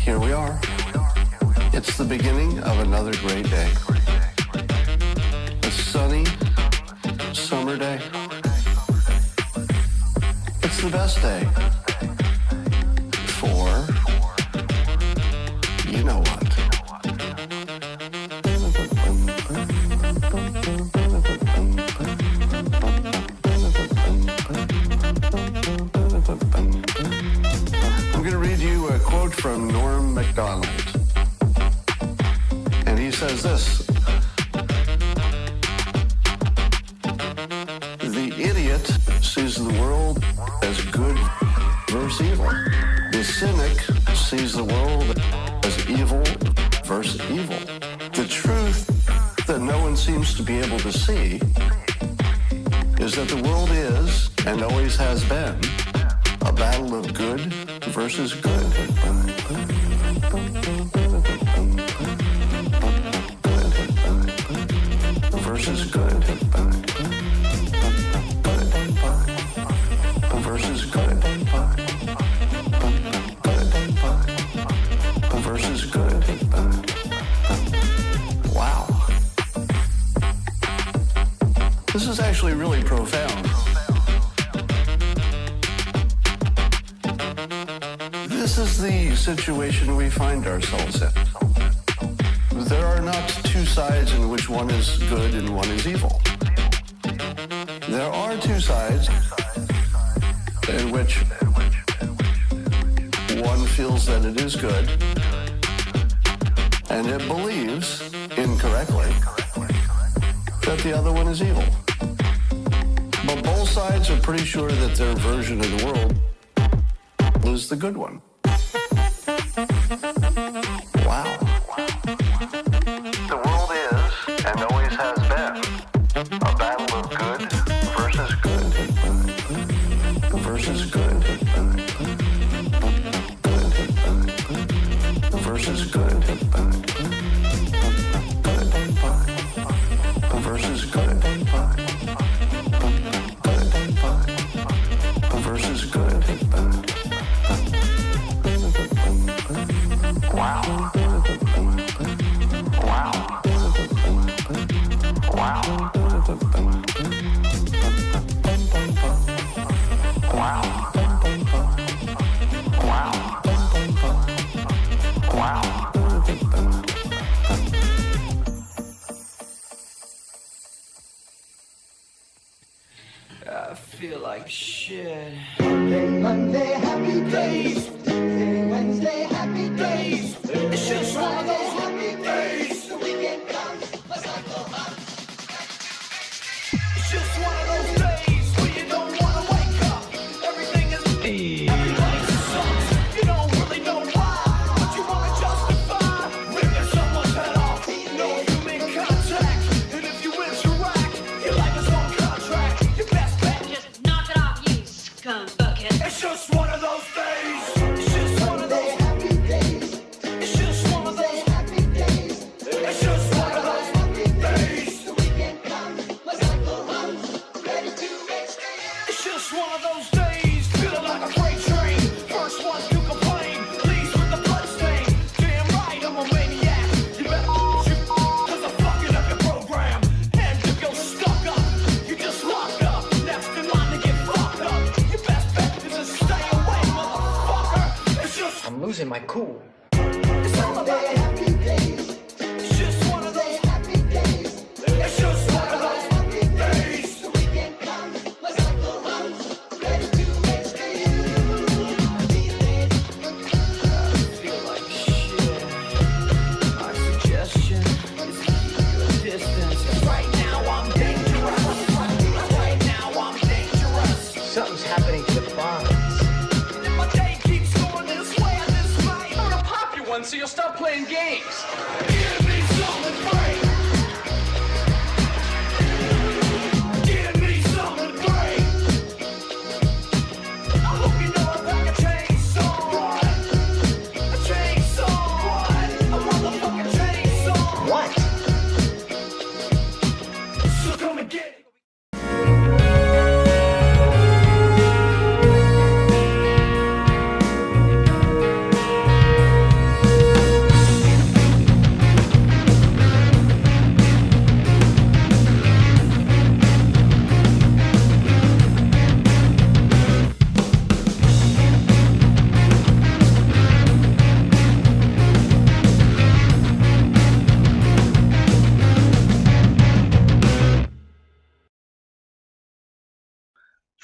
Here we are. It's the beginning of another great day. A sunny summer day. It's the best day for you know what. I'm going to read you a quote from Norm Macdonald. And he says this: the idiot sees the world as good versus evil. The cynic sees the world as evil versus evil. The truth that no one seems to be able to see is that the world is, and always has been, a battle of good versus good. Versus good. Versus good. Versus good. Wow. This is actually really profound. This is the situation we find ourselves in. There are not two sides in which one is good and one is evil. There are two sides in which one feels that it is good and it believes, incorrectly, that the other one is evil. But both sides are pretty sure that their version of the world is the good one. Wow. The world is, and always has been, a battle of good versus good. Versus good. Versus good. Versus good. Versus good. Wow. Wow. Wow. Wow. Wow. Wow. I feel like shit. Monday, happy days. Tuesday, Wednesday, happy days. It's just one of those happy days. The weekend comes, let's not go out. It's just one of those days where you don't wanna wake up. Everything is everybody sucks. You don't really know why, but you wanna justify ripping someone's head off. No human contact, and if you interact, your life is on contract. Your best bet, Just knock it off, you scumbucket. it's just one of those days. It's just one of those. Happy days. It's just one of those. Happy days. It's just one of those days. The weekend comes, let's not go home. Ready to escape. It's just one of those days, feeling like a freight train. First one to complain, leaves with the bloodstain. Damn right, I'm a maniac. You better shoot, cause I'm fucking up your program. And if you're stuck up, you just locked up. Next in line to get fucked up. Your best bet is to stay away, motherfucker. It's just, I'm losing my cool. it's all about it. Happy days. It's just one of those, Happy days. it's just one of those days. The weekend comes, let's not go home. Ready to escape. These days. Feel like shit. My suggestion is to keep your distance. Right now I'm dangerous. Right now I'm dangerous. Something's happening so you'll stop playing games. Give me something great. Give me something great. I hope you know I pack a chainsaw. A chainsaw. A motherfucking chainsaw. What? So come and get it.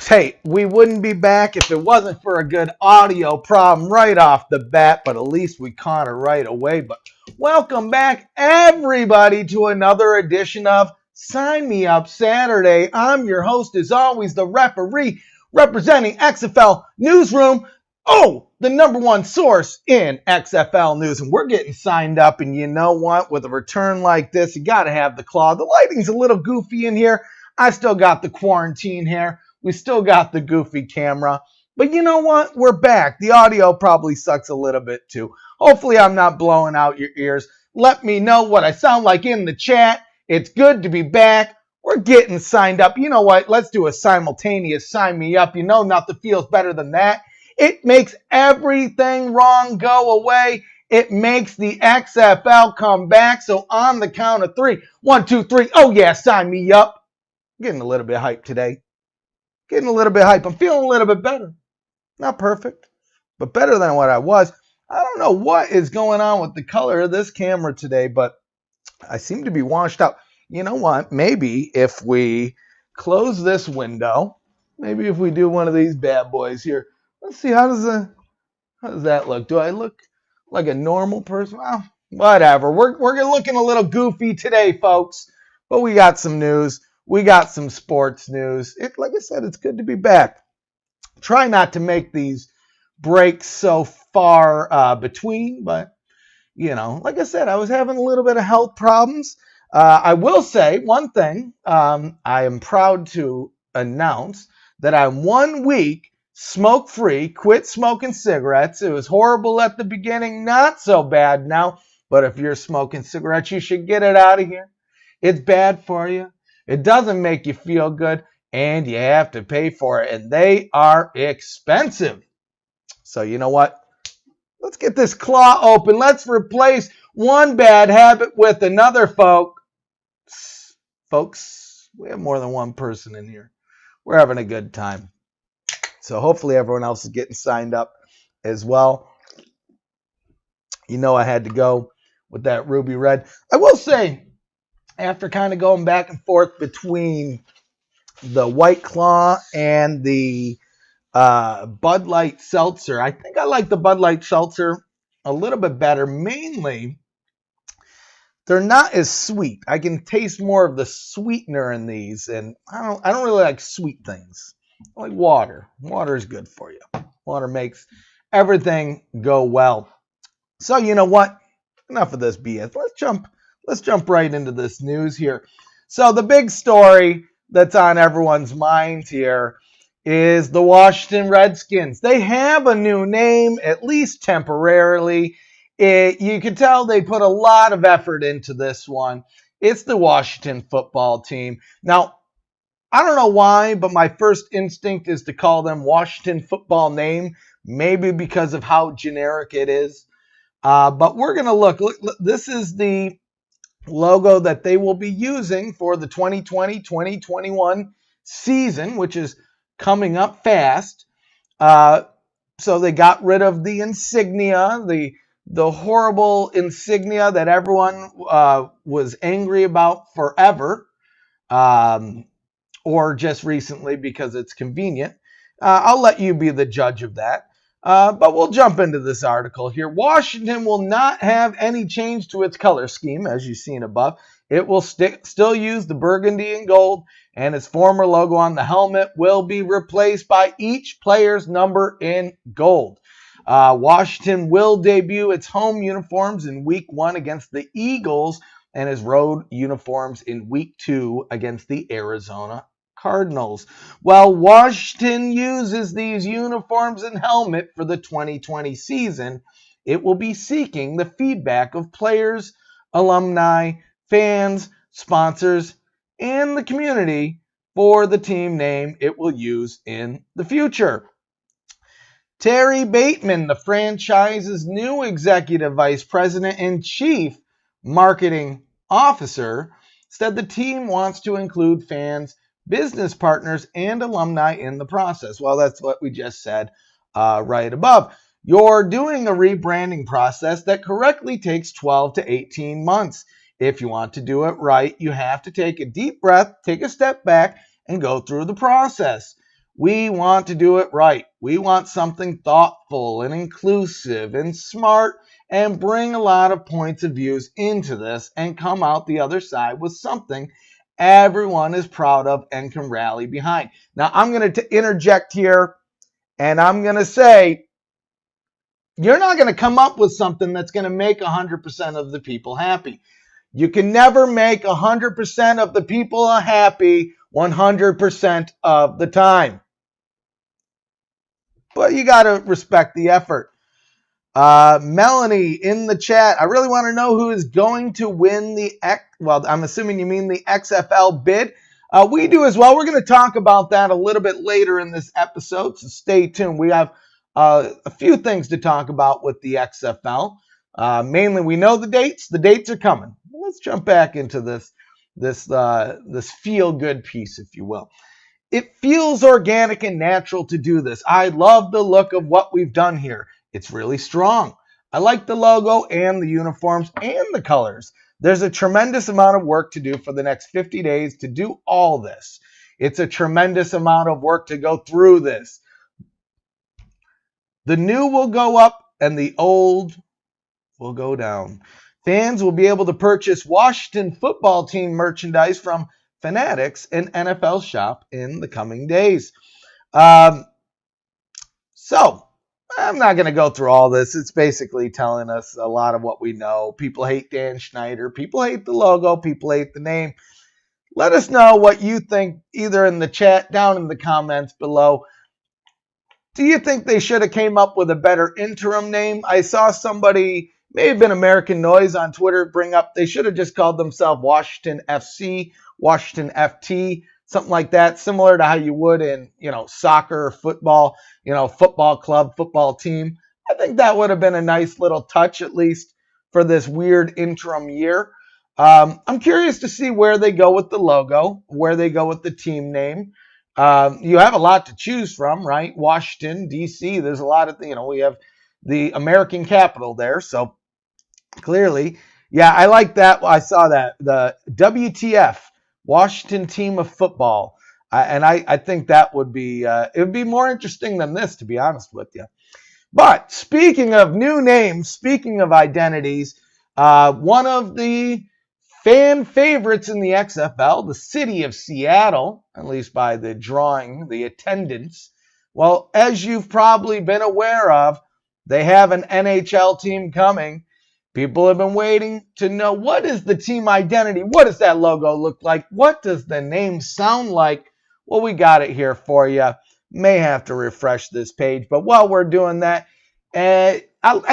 Hey, we wouldn't be back if it wasn't for a good audio problem right off the bat, but at least we caught it right away. But welcome back, everybody, to another edition of Sign Me Up Saturday. I'm your host, as always, the referee representing XFL Newsroom. Oh, the number one source in XFL news. And we're getting signed up, and you know what? With a return like this, you got to have the claw. The lighting's a little goofy in here. I still got the quarantine hair. We still got the goofy camera. But you know what? We're back. The audio probably sucks a little bit too. Hopefully I'm not blowing out your ears. Let me know what I sound like in the chat. It's good to be back. We're getting signed up. You know what? Let's do a simultaneous sign me up. You know nothing feels better than that. It makes everything wrong go away. It makes the XFL come back. So on the count of 3, 1, 2, 3. Oh yeah, sign me up. Getting a little bit hyped today. Getting a little bit hype. I'm feeling a little bit better. Not perfect, but better than what I was. I don't know what is going on with the color of this camera today, but I seem to be washed out. You know what? Maybe if we close this window, maybe if we do one of these bad boys here. Let's see, how does that look? Do I look like a normal person? Well, whatever. We're looking a little goofy today, folks, but we got some news. We got some sports news. Like I said, it's good to be back. Try not to make these breaks so far between, but, you know, like I said, I was having a little bit of health problems. I will say one thing. I am proud to announce that I'm 1 week smoke-free, quit smoking cigarettes. It was horrible at the beginning, not so bad now, but if you're smoking cigarettes, you should get it out of here. It's bad for you. It doesn't make you feel good, and you have to pay for it, and they are expensive. So you know what? Let's get this claw open. Let's replace one bad habit with another, folks. Folks, we have more than one person in here. We're having a good time. So hopefully everyone else is getting signed up as well. You know I had to go with that ruby red. I will say, after kind of going back and forth between the White Claw and the Bud Light Seltzer, I think I like the Bud Light Seltzer a little bit better. Mainly, they're not as sweet. I can taste more of the sweetener in these, and I don't really like sweet things. I like water. Water is good for you. Water makes everything go well. So you know what? Enough of this BS. Let's jump right into this news here. So the big story that's on everyone's minds here is the Washington Redskins. They have a new name, at least temporarily. You can tell they put a lot of effort into this one. It's the Washington football team. Now, I don't know why, but my first instinct is to call them Washington football name, maybe because of how generic it is. But we're going to look. This is the logo that they will be using for the 2020-2021 season, which is coming up fast. So they got rid of the insignia, the horrible insignia that everyone was angry about forever, or just recently because it's convenient. I'll let you be the judge of that. But we'll jump into this article here. Washington will not have any change to its color scheme, as you've seen above. It will still use the burgundy and gold, and its former logo on the helmet will be replaced by each player's number in gold. Washington will debut its home uniforms in Week 1 against the Eagles and its road uniforms in Week 2 against the Arizona Cardinals. While Washington uses these uniforms and helmet for the 2020 season, it will be seeking the feedback of players, alumni, fans, sponsors, and the community for the team name it will use in the future. Terry Bateman, the franchise's new executive vice president and chief marketing officer, said the team wants to include fans, business partners, and alumni in the process. Well, that's what we just said right above. You're doing a rebranding process that correctly takes 12 to 18 months. If you want to do it right, you have to take a deep breath, take a step back, and go through the process. We want to do it right. We want something thoughtful and inclusive and smart and bring a lot of points of views into this and come out the other side with something everyone is proud of and can rally behind. Now, I'm going to interject here, and I'm going to say, you're not going to come up with something that's going to make 100% of the people happy. You can never make 100% of the people happy 100% of the time. But you got to respect the effort. Melanie in the chat, I really want to know who is going to win well, I'm assuming you mean the XFL bid. We do as well. We're going to talk about that a little bit later in this episode, so stay tuned. We have a few things to talk about with the XFL. Mainly, we know the dates. The dates are coming. Let's jump back into this feel-good piece, if you will. It feels organic and natural to do this. I love the look of what we've done here. It's really strong. I like the logo and the uniforms and the colors. There's a tremendous amount of work to do for the next 50 days to do all this. It's a tremendous amount of work to go through this. The new will go up and the old will go down. Fans will be able to purchase Washington football team merchandise from Fanatics and NFL Shop in the coming days. So, I'm not going to go through all this. It's basically telling us a lot of what we know. People hate Dan Schneider. People hate the logo. People hate the name. Let us know what you think either in the chat, down in the comments below. Do you think they should have came up with a better interim name? I saw somebody, may have been American Noise on Twitter, bring up they should have just called themselves Washington FC, Washington FT, something like that, similar to how you would in, soccer or football, football club, football team. I think that would have been a nice little touch, at least for this weird interim year. I'm curious to see where they go with the logo, where they go with the team name. You have a lot to choose from, right? Washington, D.C., there's a lot of, we have the American capital there. So clearly, yeah, I like that. I saw that. The WTF, Washington Team of Football. And I think that would be, it would be more interesting than this, to be honest with you. But speaking of new names, speaking of identities, one of the fan favorites in the XFL, the city of Seattle, at least by the drawing, the attendance. Well, as you've probably been aware of, they have an NHL team coming. People have been waiting to know, what is the team identity? What does that logo look like? What does the name sound like? Well, we got it here for you. May have to refresh this page, but while we're doing that, I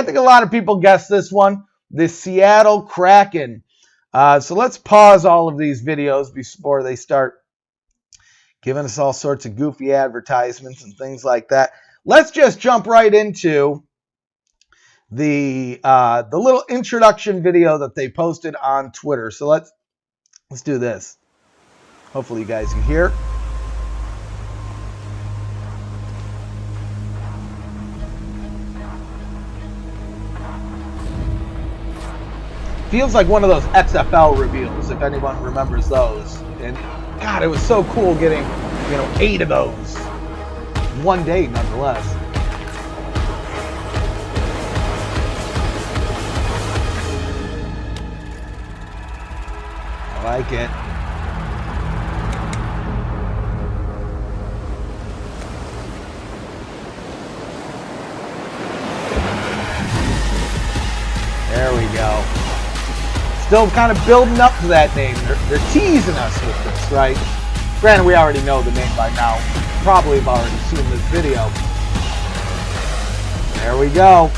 think a lot of people guessed this one, the Seattle Kraken. So let's pause all of these videos before they start giving us all sorts of goofy advertisements and things like that. Let's just jump right into the little introduction video that they posted on Twitter. So let's do this. Hopefully you guys can hear. Feels like one of those XFL reveals, if anyone remembers those. And God, it was so cool getting, 8 of those. One day, nonetheless. I like it. Still kind of building up to that name. They're teasing us with this, right? Granted, we already know the name by now. Probably have already seen this video. There we go.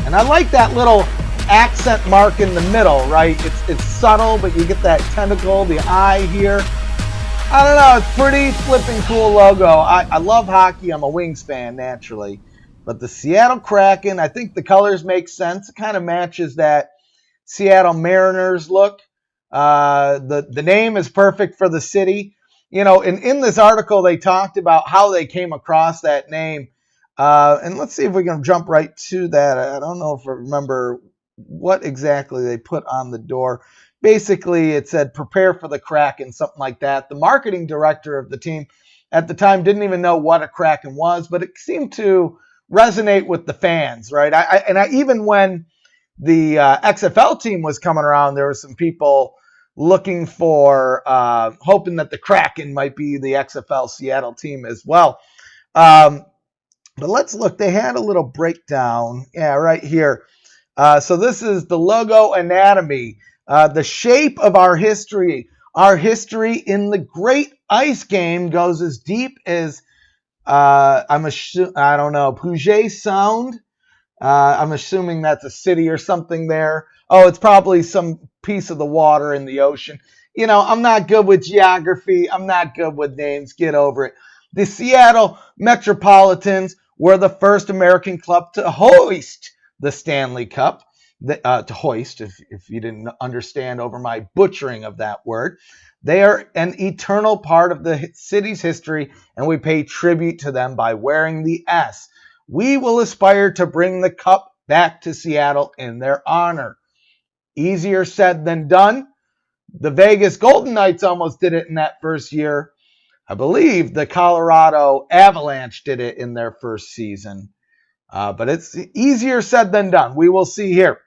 And I like that little accent mark in the middle, right? It's subtle, but you get that tentacle, the eye here. I don't know. It's pretty flipping cool logo. I love hockey. I'm a Wings fan, naturally. But the Seattle Kraken, I think the colors make sense. It kind of matches that Seattle Mariners look. The name is perfect for the city. You know, in this article, they talked about how they came across that name. And let's see if we can jump right to that. I don't know if I remember what exactly they put on the door. Basically, it said, prepare for the Kraken, something like that. The marketing director of the team at the time didn't even know what a Kraken was, but it seemed to resonate with the fans, right? Even when the XFL team was coming around, there were some people looking for, hoping that the Kraken might be the XFL Seattle team as well. But let's look. They had a little breakdown. Yeah, right here. So this is the logo anatomy. The shape of our history. Our history in the Great Ice Game goes as deep as, I don't know, Puget Sound. I'm assuming that's a city or something there. Oh, it's probably some piece of the water in the ocean. You know, I'm not good with geography. I'm not good with names. Get over it. The Seattle Metropolitans were the first American club to hoist the Stanley Cup. To hoist, if you didn't understand over my butchering of that word. They are an eternal part of the city's history, and we pay tribute to them by wearing the S. We will aspire to bring the cup back to Seattle in their honor. Easier said than done. The Vegas Golden Knights almost did it in that first year. I believe the Colorado Avalanche did it in their first season. But it's easier said than done. We will see here.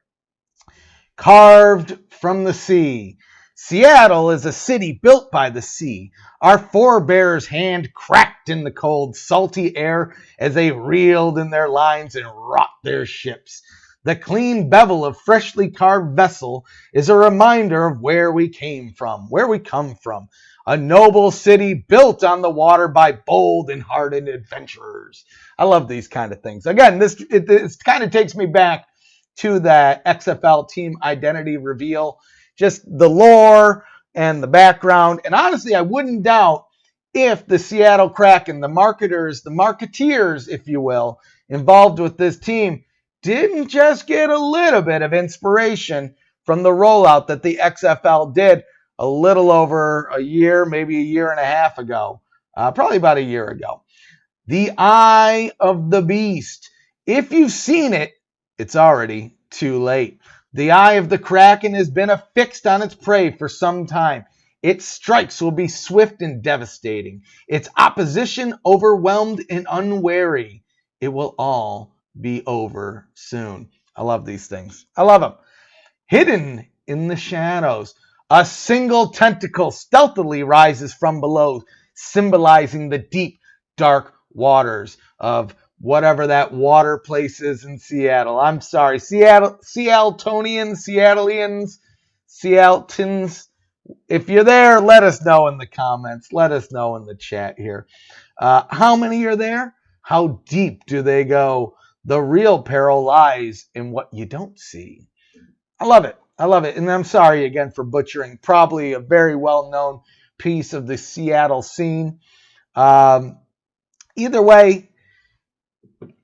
Carved from the sea. Seattle is a city built by the sea. Our forebears hand cracked in the cold, salty air as they reeled in their lines and rocked their ships. The clean bevel of freshly carved vessel is a reminder of where we came from, where we come from. A noble city built on the water by bold and hardened adventurers. I love these kind of things. Again, this kind of takes me back to the XFL team identity reveal, just the lore and the background. And honestly, I wouldn't doubt if the Seattle Kraken, the marketers, the marketeers, if you will, involved with this team didn't just get a little bit of inspiration from the rollout that the XFL did a little over a year, maybe a year and a half ago, probably about a year ago. The Eye of the Beast. If you've seen it, it's already too late. The eye of the Kraken has been affixed on its prey for some time. Its strikes will be swift and devastating. Its opposition overwhelmed and unwary. It will all be over soon. I love these things. I love them. Hidden in the shadows. A single tentacle stealthily rises from below, symbolizing the deep, dark waters of whatever that water place is in Seattle. I'm sorry, Seattletonians, Seattleans. If you're there, let us know in the comments. Let us know in the chat here. How many are there? How deep do they go? The real peril lies in what you don't see. I love it. I love it. And I'm sorry again for butchering probably a very well-known piece of the Seattle scene. Either way,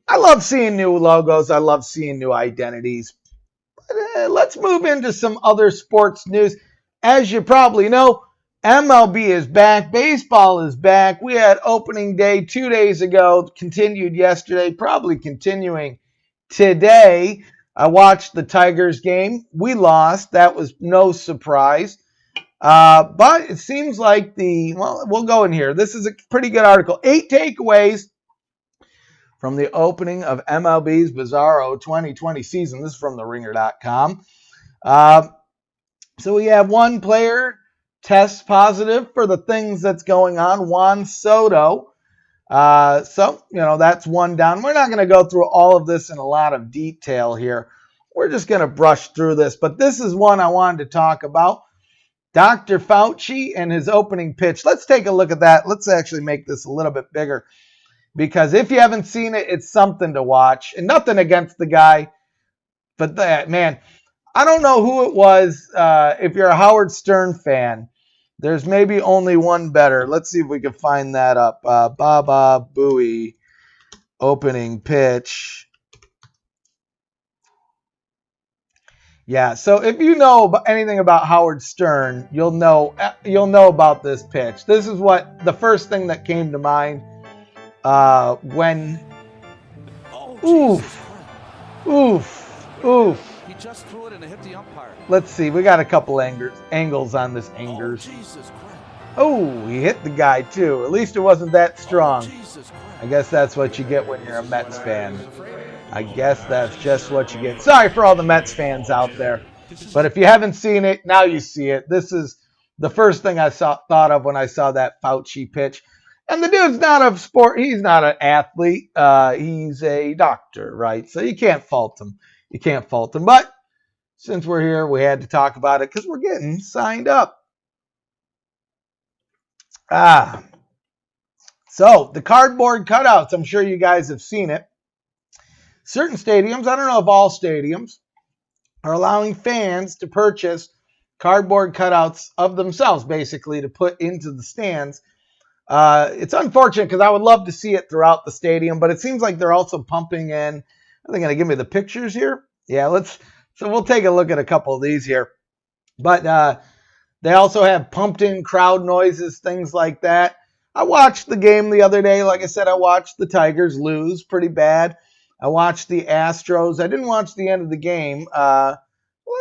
I love seeing new logos. I love seeing new identities. But, let's move into some other sports news. As you probably know, MLB is back. Baseball is back. We had opening day 2 days ago, continued yesterday, probably continuing today. I watched the Tigers game. We lost. That was no surprise. But it seems like we'll go in here. This is a pretty good article. 8 takeaways from the opening of MLB's Bizarro 2020 season. This is from theringer.com. So we have one player test positive for the things that's going on, Juan Soto. So, that's one down. We're not going to go through all of this in a lot of detail here. we're just going to brush through this. But this is one I wanted to talk about. Dr. Fauci and his opening pitch. Let's take a look at that. Let's actually make this a little bit bigger, because if you haven't seen it, it's something to watch. And nothing against the guy, but that, man, I don't know who it was. If you're a Howard Stern fan, there's maybe only one better. Let's see if we can find that up. Baba Booey opening pitch. Yeah, so if you know anything about Howard Stern, you'll know about this pitch. This is what the first thing that came to mind when. Oof, oof. He just threw it and it hit the umpire. Let's see, we got a couple angles on this. Oh, Jesus Christ. Oh, he hit the guy too. At least it wasn't that strong. Jesus Christ. I guess that's what you get when you're a Mets fan. I guess that's just what you get. Sorry for all the Mets fans out there. But if you haven't seen it, now you see it. This is the first thing I thought of when I saw that Fauci pitch. And the dude's not a sport. He's not an athlete. He's a doctor, right? So you can't fault him. You can't fault him. But since we're here, we had to talk about it because we're getting signed up. So the cardboard cutouts, I'm sure you guys have seen it. Certain stadiums, I don't know if all stadiums, are allowing fans to purchase cardboard cutouts of themselves, basically, to put into the stands. It's unfortunate because I would love to see it throughout the stadium, but it seems like they're also pumping in. Are they going to give me the pictures here? Yeah, so we'll take a look at a couple of these here. But they also have pumped in crowd noises, things like that. I watched the game the other day. Like I said, I watched the Tigers lose pretty bad. I watched the Astros. I didn't watch the end of the game. Let's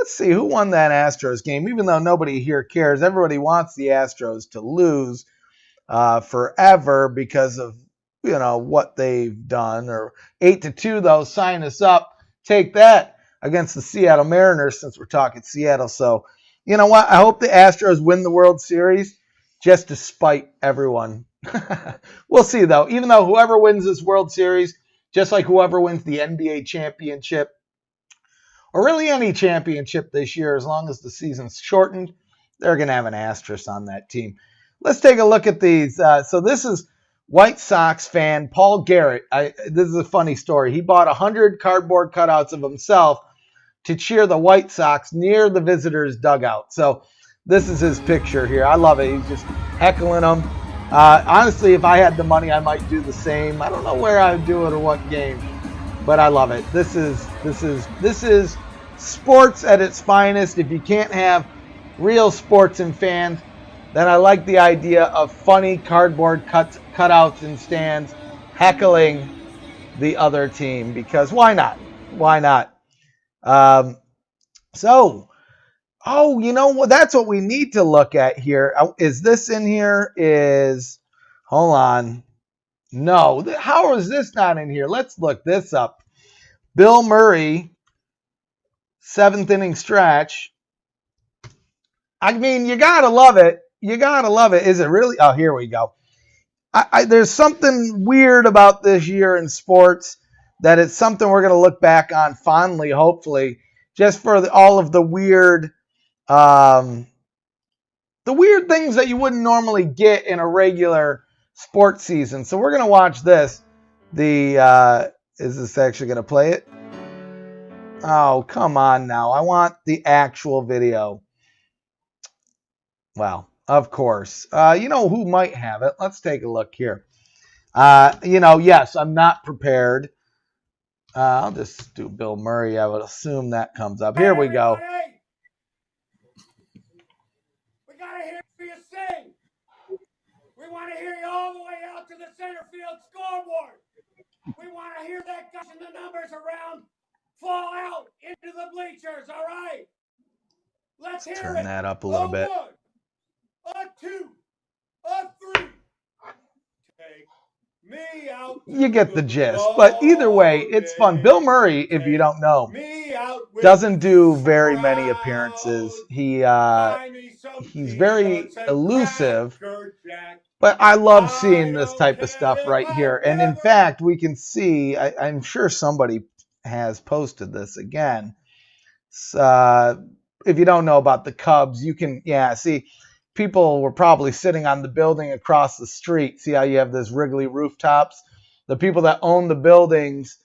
see who won that Astros game. Even though nobody here cares, everybody wants the Astros to lose forever because of what they've done. Or 8-2 though. Sign us up. Take that against the Seattle Mariners, since we're talking Seattle. So you know what? I hope the Astros win the World Series just to spite everyone. We'll see though. Even though whoever wins this World Series, just like whoever wins the NBA championship, or really any championship this year, as long as the season's shortened, they're going to have an asterisk on that team. Let's take a look at these. So this is White Sox fan Paul Garrett. This is a funny story. He bought 100 cardboard cutouts of himself to cheer the White Sox near the visitors' dugout. So this is his picture here. I love it. He's just heckling them. Honestly, if I had the money, I might do the same. I don't know where I would do it or what game, but I love it. This is sports at its finest. If you can't have real sports and fans, then I like the idea of funny cardboard cutouts in stands heckling the other team, because why not? Why not? Oh, you know what? That's what we need to look at here. Is this in here? Hold on. No. How is this not in here? Let's look this up. Bill Murray, 7th inning stretch. I mean, you got to love it. You got to love it. Is it really? Oh, here we go. There's something weird about this year in sports that it's something we're going to look back on fondly, hopefully, just for all of the weird things that you wouldn't normally get in a regular sports season. So we're going to watch this. Is this actually going to play it? Oh, come on now. I want the actual video. Well, of course. You know who might have it? Let's take a look here. Yes, I'm not prepared. I'll just do Bill Murray. I would assume that comes up. Here we go. We gotta hear you sing. We want to hear you all the way out to the center field scoreboard. We want to hear that gush and the numbers around fall out into the bleachers. All right. Let's hear it. Turn that up a little bit. 1, a 2, a 3. Take me out. You get the gist. But either way, it's fun. Bill Murray, if you don't know, doesn't do very many appearances. He's very elusive. But I love seeing this type of stuff right here. And in fact, we can see, I'm sure somebody has posted this again. If you don't know about the Cubs, you can, see, people were probably sitting on the building across the street. See how you have this Wrigley rooftops? The people that own the buildings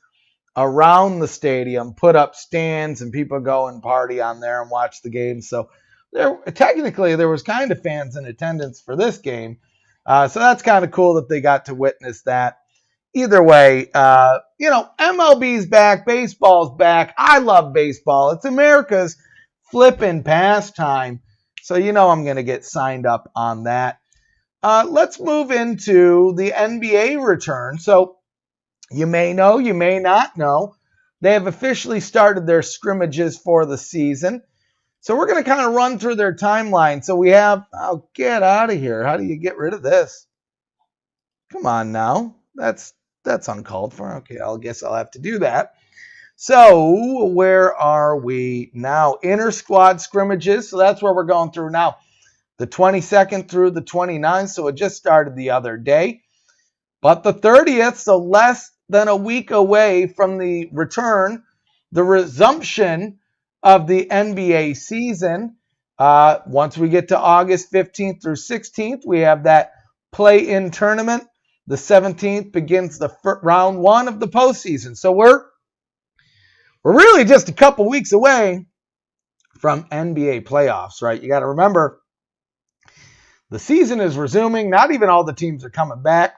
around the stadium put up stands, and people go and party on there and watch the game. So there was kind of fans in attendance for this game. So that's kind of cool that they got to witness that. Either way, MLB's back, baseball's back. I love baseball. It's America's flipping pastime. So I'm going to get signed up on that. Let's move into the NBA return. So you may know, you may not know, they have officially started their scrimmages for the season. So we're going to kind of run through their timeline. So we have, get out of here. How do you get rid of this? Come on now. That's uncalled for. Okay, I guess I'll have to do that. So where are we now? Inter-squad scrimmages. So that's where we're going through now. The 22nd through the 29th. So it just started the other day. But the 30th, so less than a week away from the return, the resumption of the NBA season. Once we get to August 15th through 16th, we have that play-in tournament. The 17th begins the round one of the postseason. So we're really just a couple weeks away from NBA playoffs, right? You got to remember, the season is resuming. Not even all the teams are coming back,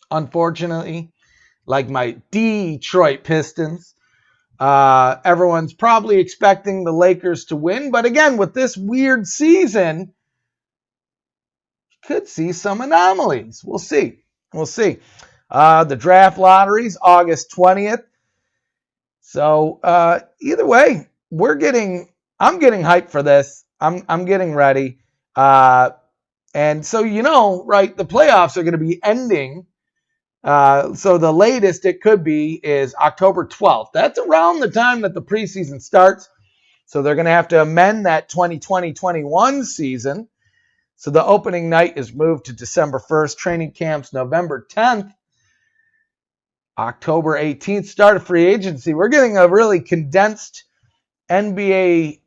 unfortunately, like my Detroit Pistons. Everyone's probably expecting the Lakers to win. But again, with this weird season, could see some anomalies. We'll see. The draft lotteries, August 20th. So either way, I'm getting hyped for this. I'm getting ready. And so, right, the playoffs are going to be ending. So the latest it could be is October 12th. That's around the time that the preseason starts. So they're going to have to amend that 2020-21 season. So the opening night is moved to December 1st. Training camps November 10th. October 18th, start of free agency. We're getting a really condensed NBA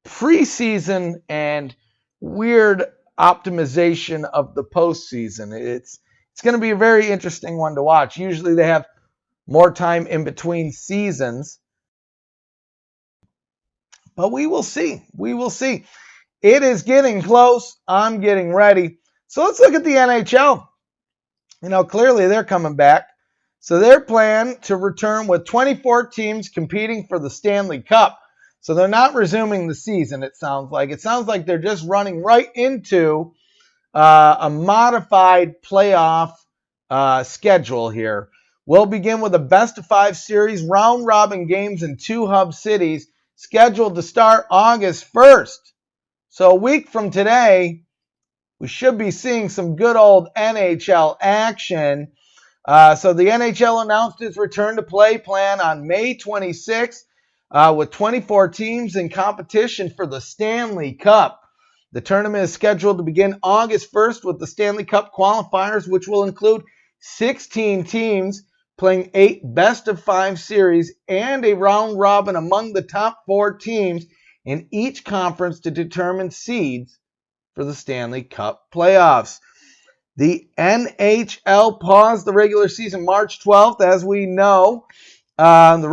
preseason and weird optimization of the postseason. It's going to be a very interesting one to watch. Usually they have more time in between seasons. But we will see. It is getting close. I'm getting ready. So let's look at the NHL. Clearly they're coming back. So their plan to return with 24 teams competing for the Stanley Cup. So they're not resuming the season, it sounds like. It sounds like they're just running right into a modified playoff schedule here. We'll begin with a best-of-5 series, round-robin games in 2 hub cities, scheduled to start August 1st. So a week from today, we should be seeing some good old NHL action. So the NHL announced its return to play plan on May 26th with 24 teams in competition for the Stanley Cup. The tournament is scheduled to begin August 1st with the Stanley Cup qualifiers, which will include 16 teams playing 8 best-of-5 series and a round robin among the top 4 teams in each conference to determine seeds for the Stanley Cup playoffs. The NHL paused the regular season March 12th, as we know. The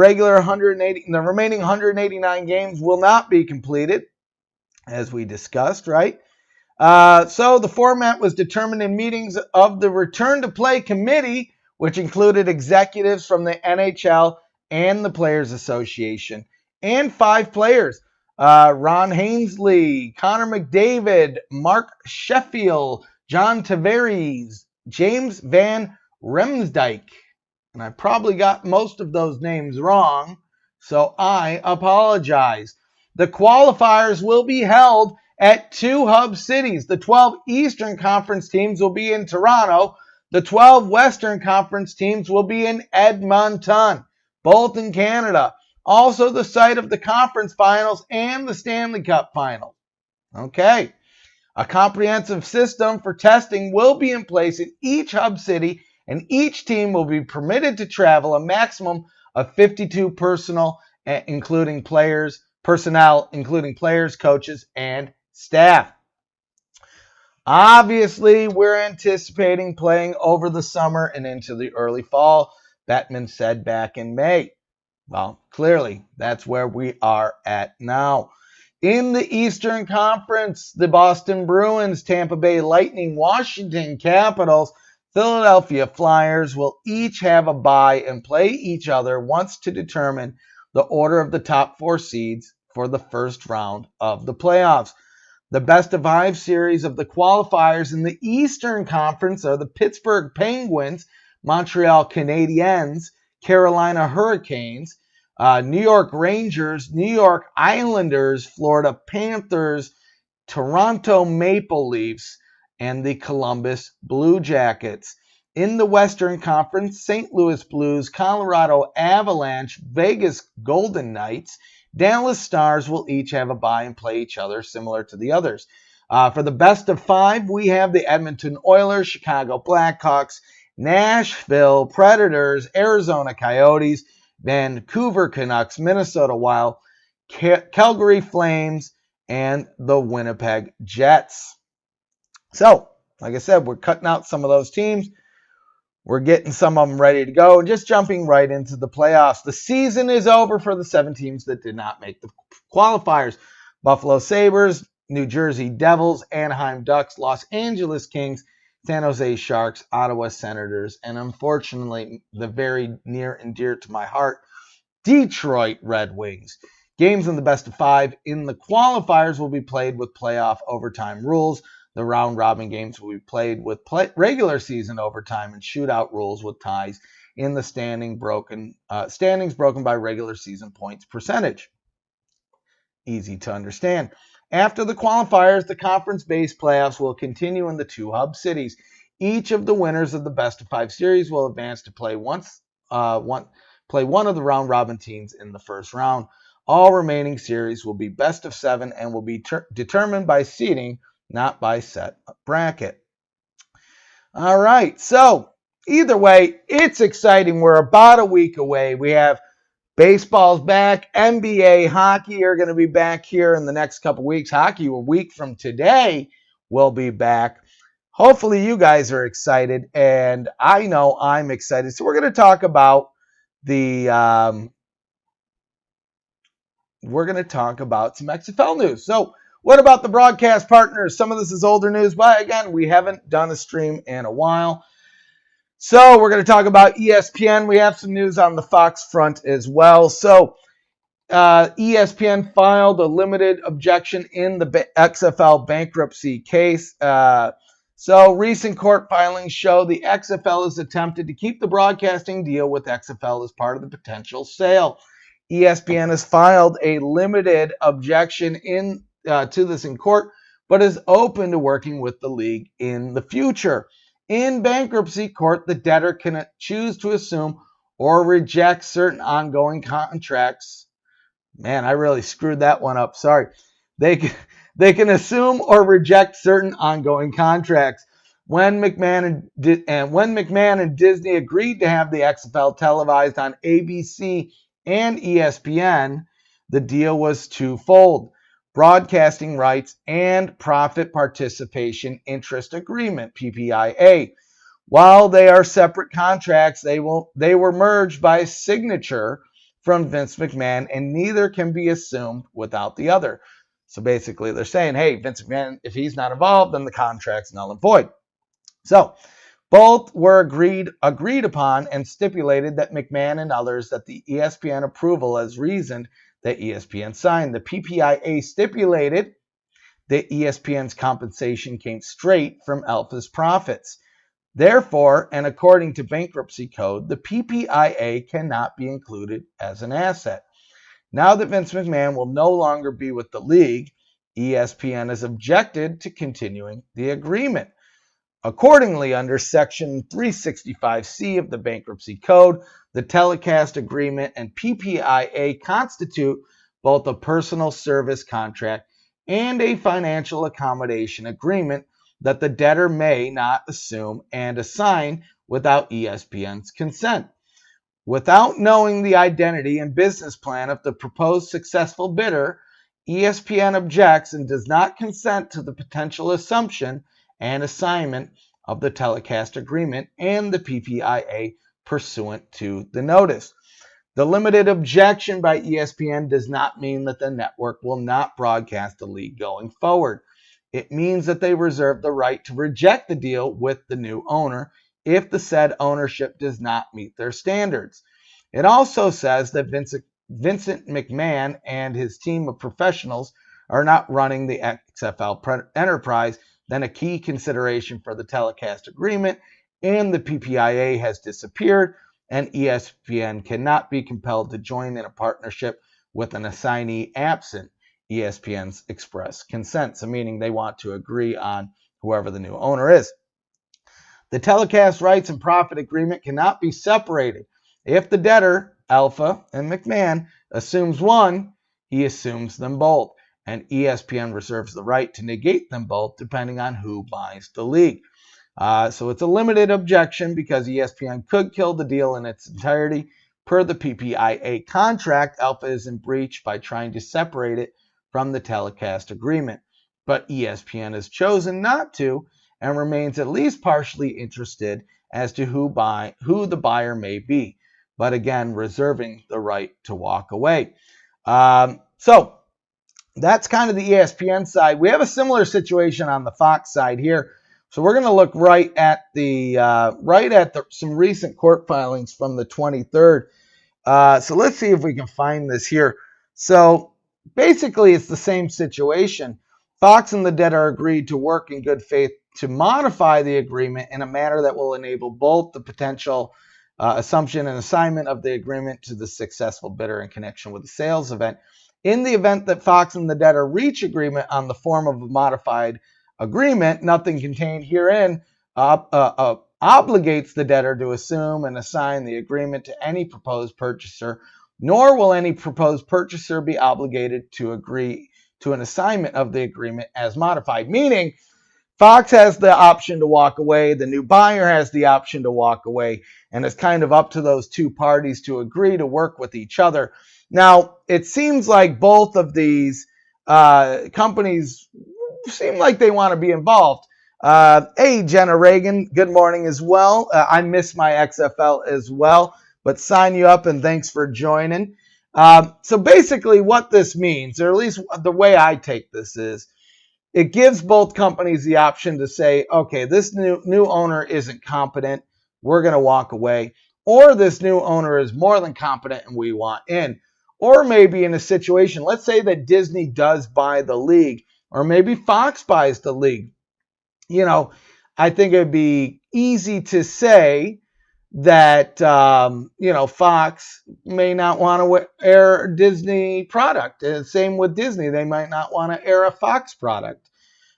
remaining 189 games will not be completed, as we discussed, right? So the format was determined in meetings of the Return to Play Committee, which included executives from the NHL and the Players Association, and 5 players. Ron Hainsley, Connor McDavid, Mark Sheffield, John Tavares, James Van Riemsdyk. And I probably got most of those names wrong, so I apologize. The qualifiers will be held at 2 hub cities. The 12 Eastern Conference teams will be in Toronto. The 12 Western Conference teams will be in Edmonton, both in Canada. Also the site of the conference finals and the Stanley Cup final. Okay. A comprehensive system for testing will be in place in each hub city, and each team will be permitted to travel a maximum of 52 personal including personnel, including players, coaches, and staff. Obviously, we're anticipating playing over the summer and into the early fall, Bettman said back in May. Well, clearly, that's where we are at now. In the Eastern Conference, the Boston Bruins, Tampa Bay Lightning, Washington Capitals, Philadelphia Flyers will each have a bye and play each other once to determine the order of the top 4 seeds for the first round of the playoffs. The best of 5 series of the qualifiers in the Eastern Conference are the Pittsburgh Penguins, Montreal Canadiens, Carolina Hurricanes, New York Rangers, New York Islanders, Florida Panthers, Toronto Maple Leafs, and the Columbus Blue Jackets. In the Western Conference, St. Louis Blues, Colorado Avalanche, Vegas Golden Knights, Dallas Stars will each have a bye and play each other similar to the others. For the best of 5, we have the Edmonton Oilers, Chicago Blackhawks, Nashville Predators, Arizona Coyotes, Vancouver Canucks, Minnesota Wild, Calgary Flames, and the Winnipeg Jets. So, like I said, we're cutting out some of those teams. We're getting some of them ready to go and just jumping right into the playoffs. The season is over for the 7 teams that did not make the qualifiers. Buffalo Sabres, New Jersey Devils, Anaheim Ducks, Los Angeles Kings, San Jose Sharks, Ottawa Senators, and unfortunately, the very near and dear to my heart, Detroit Red Wings. Games in the best of 5 in the qualifiers will be played with playoff overtime rules. The round-robin games will be played with regular season overtime and shootout rules with ties in the standings broken by regular season points percentage. Easy to understand. After the qualifiers, the conference-based playoffs will continue in the 2 hub cities. Each of the winners of the best of 5 series will advance to play one of the round-robin teams in the first round. All remaining series will be best of 7 and will be determined by seeding, not by set bracket. All right, so either way, it's exciting. We're about a week away. We have baseball's back. NBA, hockey are going to be back here in the next couple weeks. Hockey, a week from today, will be back. Hopefully you guys are excited, and I know I'm excited. So we're going to talk about some XFL news. So what about the broadcast partners? Some of this is older news, but again, we haven't done a stream in a while. So we're going to talk about ESPN. We have some news on the Fox front as well. So ESPN filed a limited objection in the XFL bankruptcy case. So recent court filings show the XFL has attempted to keep the broadcasting deal with XFL as part of the potential sale. ESPN has filed a limited objection to this in court, but is open to working with the league in the future. In bankruptcy court, the debtor can choose to assume or reject certain ongoing contracts. Man, I really screwed that one up. Sorry. They can assume or reject certain ongoing contracts. When McMahon and Disney agreed to have the XFL televised on ABC and ESPN, the deal was twofold: broadcasting rights and profit participation interest agreement, PPIA. While they are separate contracts, they were merged by signature from Vince McMahon, and neither can be assumed without the other. So basically they're saying, hey, Vince McMahon, if he's not involved, then the contract's null and void. So both were agreed upon and stipulated that McMahon and others that the ESPN approval as reasoned that ESPN signed. The PPIA stipulated that ESPN's compensation came straight from Alpha's profits. Therefore, and according to bankruptcy code, the PPIA cannot be included as an asset. Now that Vince McMahon will no longer be with the league, ESPN has objected to continuing the agreement. Accordingly, under Section 365C of the Bankruptcy Code, the telecast agreement and PPIA constitute both a personal service contract and a financial accommodation agreement that the debtor may not assume and assign without ESPN's consent. Without knowing the identity and business plan of the proposed successful bidder, ESPN objects and does not consent to the potential assumption and assignment of the telecast agreement and the PPIA pursuant to the notice. The limited objection by ESPN does not mean that the network will not broadcast the league going forward. It means that they reserve the right to reject the deal with the new owner if the said ownership does not meet their standards. It also says that Vincent McMahon and his team of professionals are not running the XFL enterprise, then a key consideration for the telecast agreement, and the PPIA has disappeared, and ESPN cannot be compelled to join in a partnership with an assignee absent ESPN's express consent. So meaning they want to agree on whoever the new owner is. The telecast rights and profit agreement cannot be separated. If the debtor, Alpha and McMahon, assumes one, he assumes them both, and ESPN reserves the right to negate them both depending on who buys the league. So it's a limited objection because ESPN could kill the deal in its entirety. Per the PPIA contract, Alpha is in breach by trying to separate it from the telecast agreement. But ESPN has chosen not to and remains at least partially interested as to who the buyer may be, but again, reserving the right to walk away. So that's kind of the ESPN side. We have a similar situation on the Fox side here. So we're going to look right at some recent court filings from the 23rd. So let's see if we can find this here. So basically, it's the same situation. Fox and the debtor agreed to work in good faith to modify the agreement in a manner that will enable both the potential assumption and assignment of the agreement to the successful bidder in connection with the sales event. In the event that Fox and the debtor reach agreement on the form of a modified agreement, nothing contained herein obligates the debtor to assume and assign the agreement to any proposed purchaser, nor will any proposed purchaser be obligated to agree to an assignment of the agreement as modified. Meaning, Fox has the option to walk away, the new buyer has the option to walk away, and it's kind of up to those two parties to agree to work with each other. Now, it seems like both of these companies seem like they want to be involved. Hey, Jenna Reagan, good morning as well. I miss my XFL as well, but sign you up and thanks for joining. So basically what this means, or at least the way I take this is, it gives both companies the option to say, okay, this new owner isn't competent, we're going to walk away. Or this new owner is more than competent and we want in. Or maybe in a situation, let's say that Disney does buy the league, or maybe Fox buys the league. You know, I think it'd be easy to say that, Fox may not want to air a Disney product. And same with Disney. They might not want to air a Fox product.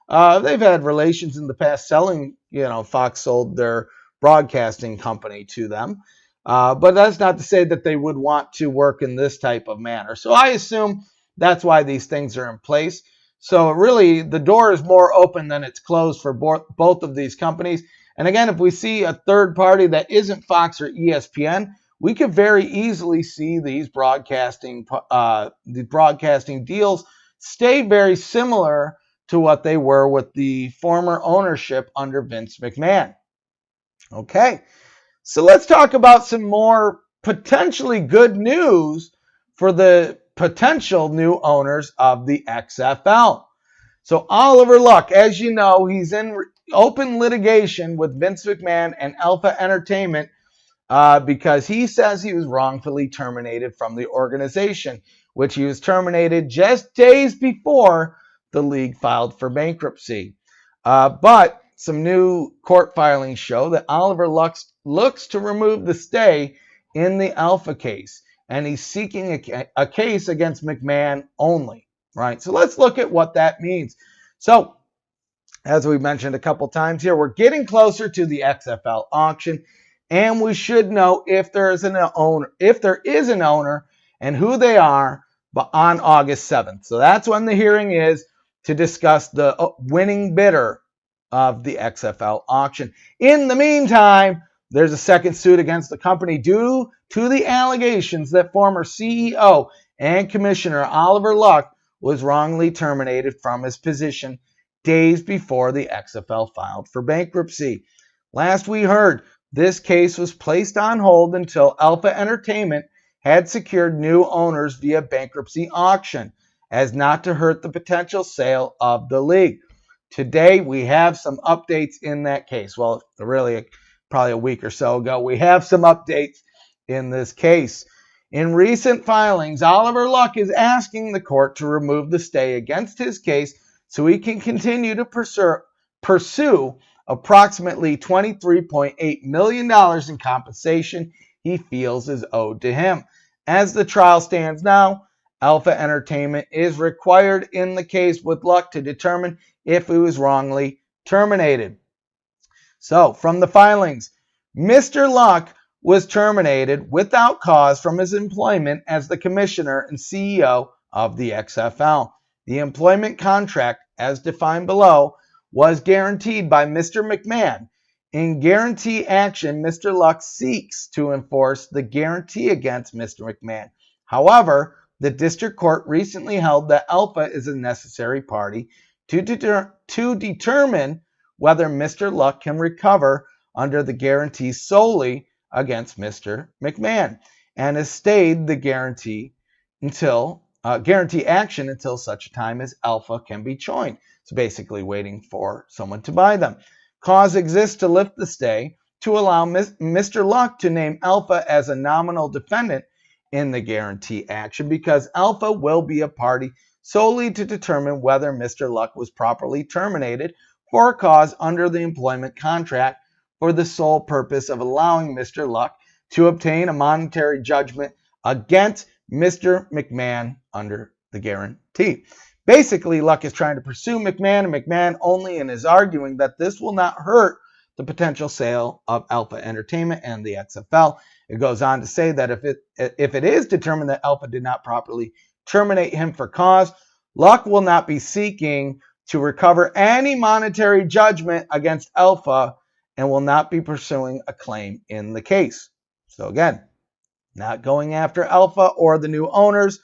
They've had relations in the past selling, Fox sold their broadcasting company to them. But that's not to say that they would want to work in this type of manner. So I assume that's why these things are in place. So really, the door is more open than it's closed for both of these companies. And again, if we see a third party that isn't Fox or ESPN, we could very easily see these broadcasting deals stay very similar to what they were with the former ownership under Vince McMahon. Okay, so let's talk about some more potentially good news for the potential new owners of the XFL. So Oliver Luck, as you know, he's in open litigation with Vince McMahon and Alpha Entertainment because he says he was wrongfully terminated from the organization, which he was terminated just days before the league filed for bankruptcy. But some new court filings show that Oliver Luck looks to remove the stay in the Alpha case, and he's seeking a case against McMahon only, right? So let's look at what that means. So, as we mentioned a couple times here, we're getting closer to the XFL auction, and we should know if there is an owner, and who they are, but on August 7th. So that's when the hearing is to discuss the winning bidder of the XFL auction. In the meantime, there's a second suit against the company due to the allegations that former CEO and Commissioner Oliver Luck was wrongly terminated from his position days before the XFL filed for bankruptcy. Last we heard, this case was placed on hold until Alpha Entertainment had secured new owners via bankruptcy auction, as not to hurt the potential sale of the league. Today, we have some updates in that case. Well, really, probably a week or so ago, we have some updates in this case. In recent filings, Oliver Luck is asking the court to remove the stay against his case so he can continue to pursue approximately $23.8 million in compensation he feels is owed to him. As the trial stands now, Alpha Entertainment is required in the case with Luck to determine if he was wrongly terminated. So, from the filings, Mr. Luck was terminated without cause from his employment as the commissioner and CEO of the XFL. The employment contract, as defined below, was guaranteed by Mr. McMahon. In guarantee action, Mr. Luck seeks to enforce the guarantee against Mr. McMahon. However, the district court recently held that Alpha is a necessary party to determine whether Mr. Luck can recover under the guarantee solely against Mr. McMahon, and has stayed the guarantee action until such time as Alpha can be joined. It's basically waiting for someone to buy them. Cause exists to lift the stay to allow Mr. Luck to name Alpha as a nominal defendant in the guarantee action, because Alpha will be a party solely to determine whether Mr. Luck was properly terminated for a cause under the employment contract for the sole purpose of allowing Mr. Luck to obtain a monetary judgment against Mr. McMahon under the guarantee. Basically, Luck is trying to pursue McMahon and McMahon only, and is arguing that this will not hurt the potential sale of Alpha Entertainment and the XFL. It goes on to say that if it is determined that Alpha did not properly terminate him for cause, Luck will not be seeking to recover any monetary judgment against Alpha and will not be pursuing a claim in the case. So again, not going after Alpha or the new owners,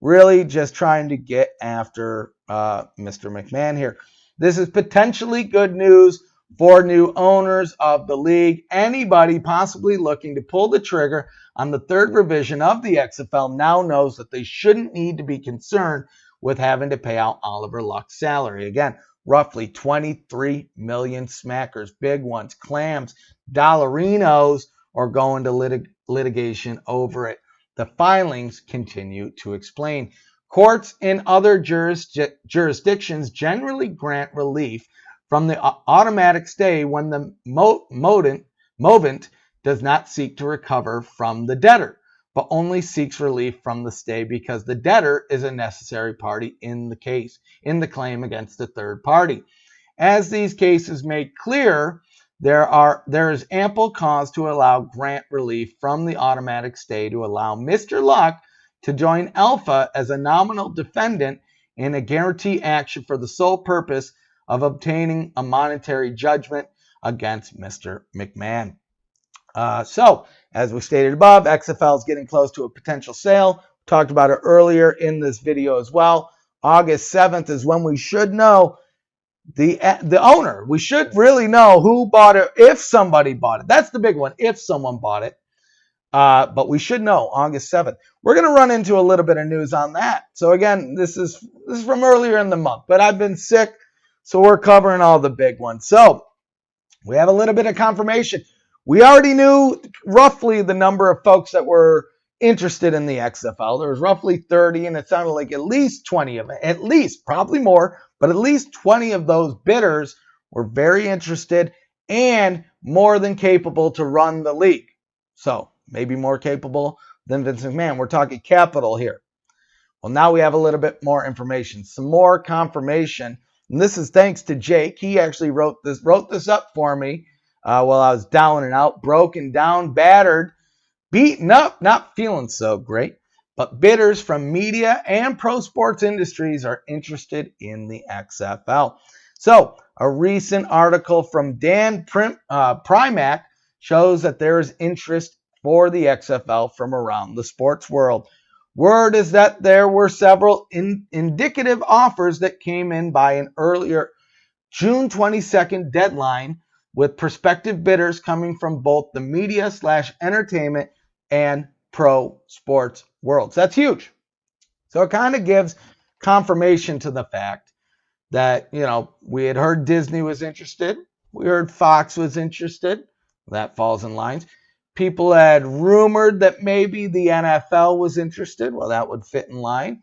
really just trying to get after Mr. McMahon here. This is potentially good news for new owners of the league. Anybody possibly looking to pull the trigger on the third revision of the XFL now knows that they shouldn't need to be concerned with having to pay out Oliver Luck's salary. Again, roughly 23 million smackers, big ones, clams, dollarinos, are going to litigation over it. The filings continue to explain. Courts in other jurisdictions generally grant relief from the automatic stay when the movant does not seek to recover from the debtor, but only seeks relief from the stay because the debtor is a necessary party in the claim against the third party. As these cases make clear, there is ample cause to allow grant relief from the automatic stay to allow Mr. Luck to join Alpha as a nominal defendant in a guarantee action for the sole purpose of obtaining a monetary judgment against Mr. McMahon. So, as we stated above, XFL is getting close to a potential sale. We talked about it earlier in this video as well. August 7th is when we should know the owner. We should really know who bought it, if somebody bought it. That's the big one, if someone bought it. But we should know August 7th. We're going to run into a little bit of news on that. So again, this is from earlier in the month, but I've been sick, so we're covering all the big ones. So we have a little bit of confirmation. We already knew roughly the number of folks that were interested in the XFL. There was roughly 30, and it sounded like at least 20 of it. At least, probably more, but at least 20 of those bidders were very interested and more than capable to run the league. So maybe more capable than Vince McMahon. We're talking capital here. Well, now we have a little bit more information, some more confirmation. And this is thanks to Jake. He actually wrote this up for me while I was down and out, broken down, battered, beaten up, not feeling so great. But bidders from media and pro sports industries are interested in the XFL. So a recent article from Dan Primack shows that there is interest for the XFL from around the sports world. Word is that there were several indicative offers that came in by an earlier June 22nd deadline, with prospective bidders coming from both the media/entertainment and pro sports worlds. That's huge. So it kind of gives confirmation to the fact that, we had heard Disney was interested. We heard Fox was interested. That falls in lines. People had rumored that maybe the NFL was interested. Well, that would fit in line.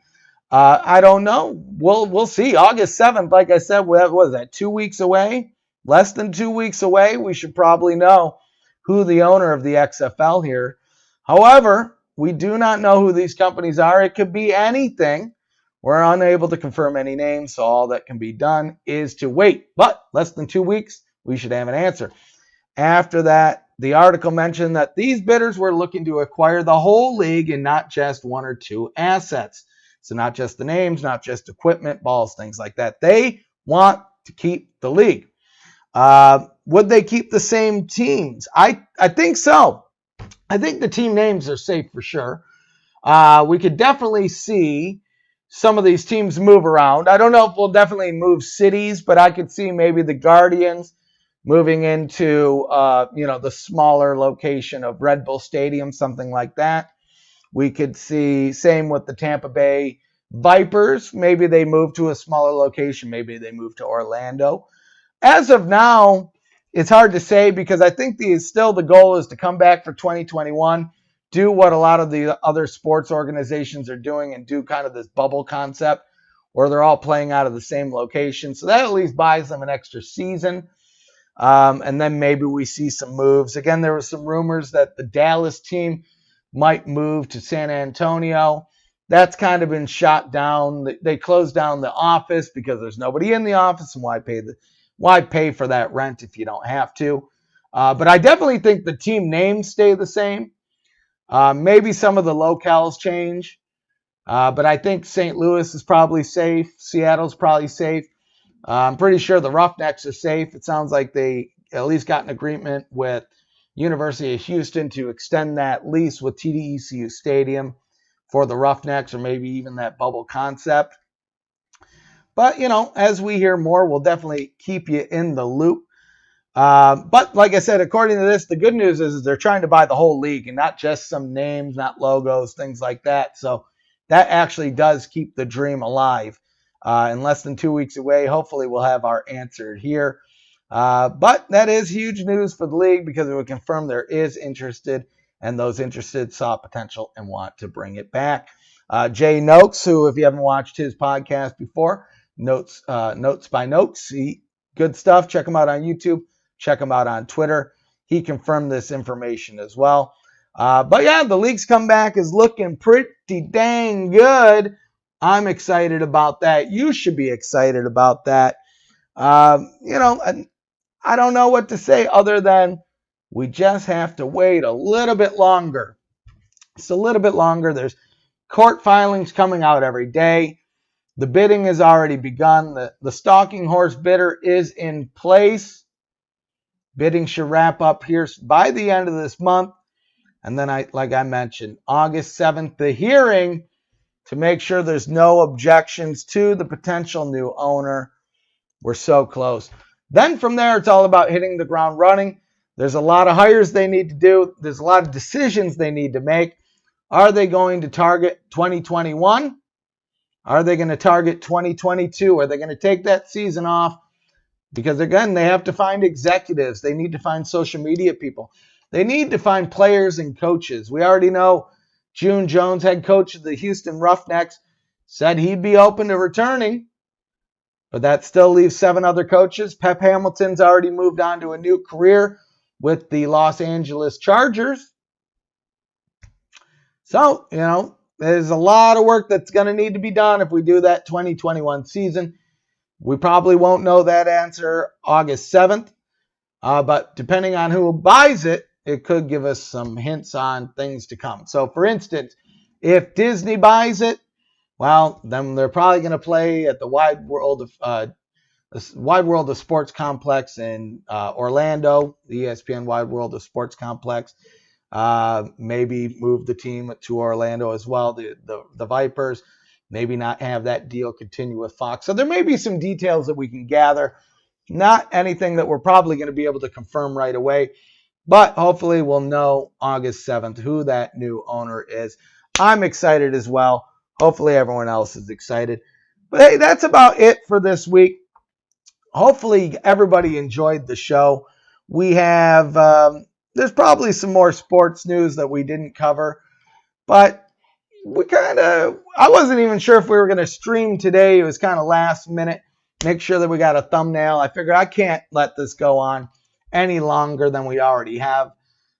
I don't know. We'll see. August 7th, like I said, what was that, 2 weeks away? Less than 2 weeks away. We should probably know who the owner of the XFL here. However, we do not know who these companies are. It could be anything. We're unable to confirm any names, so all that can be done is to wait. But less than 2 weeks, we should have an answer. After that, the article mentioned that these bidders were looking to acquire the whole league and not just one or two assets. So not just the names, not just equipment, balls, things like that. They want to keep the league. Would they keep the same teams? I think so. I think the team names are safe for sure. We could definitely see some of these teams move around. I don't know if we'll definitely move cities, but I could see maybe the Guardians moving into the smaller location of Red Bull Stadium, something like that. We could see same with the Tampa Bay Vipers. Maybe they move to a smaller location. Maybe they move to Orlando. As of now, it's hard to say because I think the goal is to come back for 2021, do what a lot of the other sports organizations are doing and do kind of this bubble concept where they're all playing out of the same location. So that at least buys them an extra season. And then maybe we see some moves. Again, there were some rumors that the Dallas team might move to San Antonio. That's kind of been shot down. They closed down the office because there's nobody in the office, and why pay for that rent if you don't have to? But I definitely think the team names stay the same. Maybe some of the locales change. But I think St. Louis is probably safe. Seattle's probably safe. I'm pretty sure the Roughnecks are safe. It sounds like they at least got an agreement with University of Houston to extend that lease with TDECU Stadium for the Roughnecks, or maybe even that bubble concept. But, as we hear more, we'll definitely keep you in the loop. But like I said, according to this, the good news is they're trying to buy the whole league and not just some names, not logos, things like that. So that actually does keep the dream alive. In less than 2 weeks away, hopefully we'll have our answer here. But that is huge news for the league because it would confirm there is interested, and those interested saw potential and want to bring it back. Jay Noakes, who, if you haven't watched his podcast before, Notes by Notes, good stuff. Check him out on YouTube. Check him out on Twitter. He confirmed this information as well. But yeah, the league's comeback is looking pretty dang good. I'm excited about that. You should be excited about that. I don't know what to say other than we just have to wait a little bit longer. It's a little bit longer. There's court filings coming out every day. The bidding has already begun. The stalking horse bidder is in place. Bidding should wrap up here by the end of this month. And then, like I mentioned, August 7th, the hearing to make sure there's no objections to the potential new owner. We're so close. Then from there, it's all about hitting the ground running. There's a lot of hires they need to do. There's a lot of decisions they need to make. Are they going to target 2021? Are they going to target 2022? Are they going to take that season off? Because again, they have to find executives. They need to find social media people. They need to find players and coaches. We already know June Jones, head coach of the Houston Roughnecks, said he'd be open to returning. But that still leaves 7 other coaches. Pep Hamilton's already moved on to a new career with the Los Angeles Chargers. So, there's a lot of work that's going to need to be done if we do that 2021 season. We probably won't know that answer August 7th. But depending on who buys it, it could give us some hints on things to come. So, for instance, if Disney buys it, well, then they're probably going to play at the Wide World of Sports Complex in Orlando, the ESPN Wide World of Sports Complex. Maybe move the team to Orlando as well, the Vipers. Maybe not have that deal continue with Fox. So there may be some details that we can gather. Not anything that we're probably going to be able to confirm right away. But hopefully we'll know August 7th who that new owner is. I'm excited as well. Hopefully everyone else is excited. But hey, that's about it for this week. Hopefully everybody enjoyed the show. We have, there's probably some more sports news that we didn't cover. But I wasn't even sure if we were going to stream today. It was kind of last minute. Make sure that we got a thumbnail. I figured I can't let this go on any longer than we already have.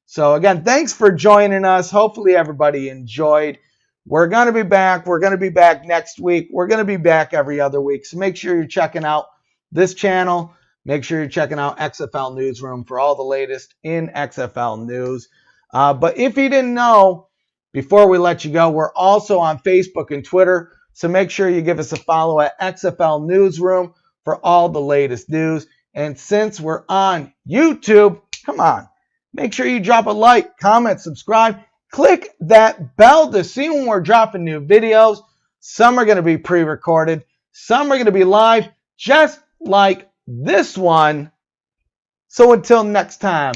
So again, thanks for joining us. Hopefully everybody enjoyed. We're going to be back. We're going to be back next week. We're going to be back every other week. So make sure you're checking out this channel. Make sure you're checking out XFL Newsroom for all the latest in XFL news. But if you didn't know, before we let you go, we're also on Facebook and Twitter. So make sure you give us a follow at XFL Newsroom for all the latest news. And since we're on YouTube, come on, make sure you drop a like, comment, subscribe, click that bell to see when we're dropping new videos. Some are going to be pre-recorded. Some are going to be live, just like this one. So until next time,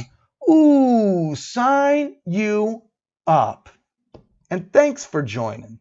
sign you up. And thanks for joining.